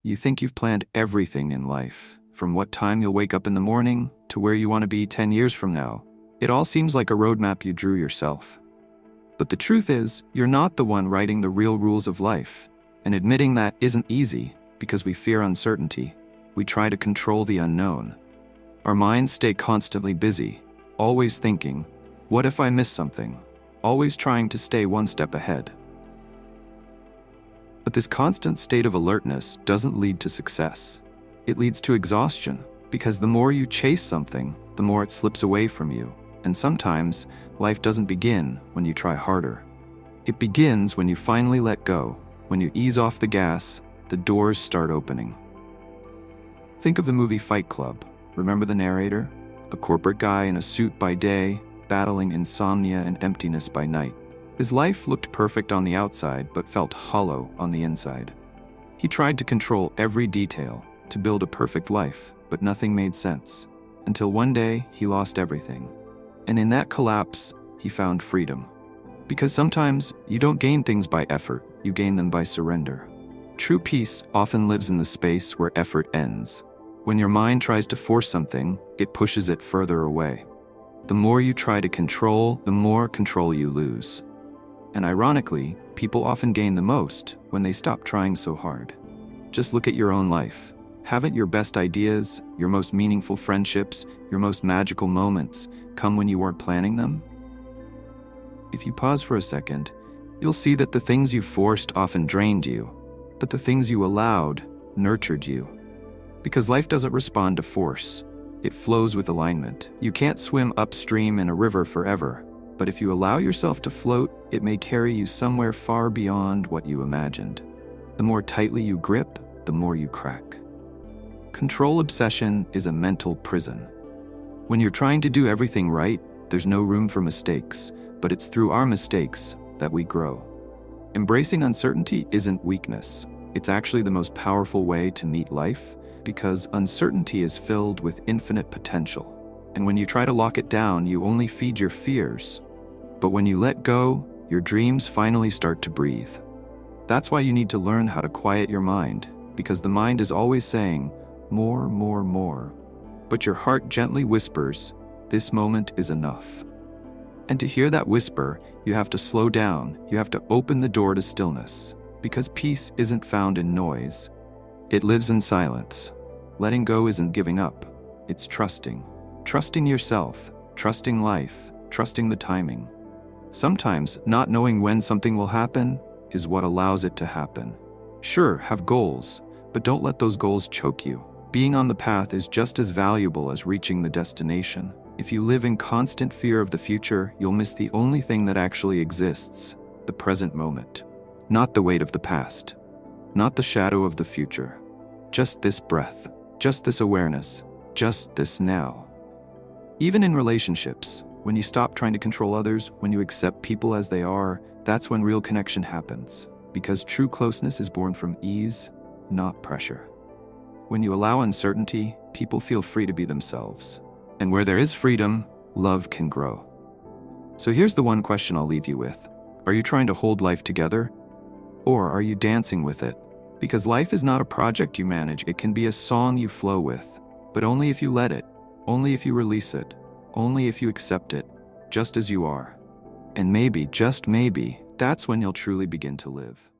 You think you've planned everything in life, from what time you'll wake up in the morning to where you want to be 10 years from now. It all seems like a roadmap you drew yourself. But the truth is, you're not the one writing the real rules of life. And admitting that isn't easy because we fear uncertainty. We try to control the unknown. Our minds stay constantly busy, always thinking, what if I miss something? Always trying to stay one step ahead. But this constant state of alertness doesn't lead to success. It leads to exhaustion, because the more you chase something, the more it slips away from you. And sometimes, life doesn't begin when you try harder. It begins when you finally let go. When you ease off the gas, the doors start opening. Think of the movie Fight Club. Remember the narrator? A corporate guy in a suit by day, battling insomnia and emptiness by night. His life looked perfect on the outside, but felt hollow on the inside. He tried to control every detail, to build a perfect life, but nothing made sense. Until one day, he lost everything. And in that collapse, he found freedom. Because sometimes, you don't gain things by effort, you gain them by surrender. True peace often lives in the space where effort ends. When your mind tries to force something, it pushes it further away. The more you try to control, the more control you lose. And ironically, people often gain the most when they stop trying so hard. Just look at your own life. Haven't your best ideas, your most meaningful friendships, your most magical moments come when you weren't planning them? If you pause for a second, you'll see that the things you forced often drained you, but the things you allowed nurtured you. Because life doesn't respond to force, it flows with alignment. You can't swim upstream in a river forever. But if you allow yourself to float, it may carry you somewhere far beyond what you imagined. The more tightly you grip, the more you crack. Control obsession is a mental prison. When you're trying to do everything right, there's no room for mistakes, but it's through our mistakes that we grow. Embracing uncertainty isn't weakness. It's actually the most powerful way to meet life, because uncertainty is filled with infinite potential. And when you try to lock it down, you only feed your fears. But when you let go, your dreams finally start to breathe. That's why you need to learn how to quiet your mind, because the mind is always saying, more, more, more. But your heart gently whispers, this moment is enough. And to hear that whisper, you have to slow down, you have to open the door to stillness, because peace isn't found in noise. It lives in silence. Letting go isn't giving up, it's trusting. Trusting yourself, trusting life, trusting the timing. Sometimes, not knowing when something will happen is what allows it to happen. Sure, have goals, but don't let those goals choke you. Being on the path is just as valuable as reaching the destination. If you live in constant fear of the future, you'll miss the only thing that actually exists, the present moment. Not the weight of the past, not the shadow of the future. Just this breath, just this awareness, just this now. Even in relationships, when you stop trying to control others, when you accept people as they are, that's when real connection happens. Because true closeness is born from ease, not pressure. When you allow uncertainty, people feel free to be themselves. And where there is freedom, love can grow. So here's the one question I'll leave you with. Are you trying to hold life together? Or are you dancing with it? Because life is not a project you manage, it can be a song you flow with. But only if you let it, only if you release it, only if you accept it, just as you are. And maybe, just maybe, that's when you'll truly begin to live.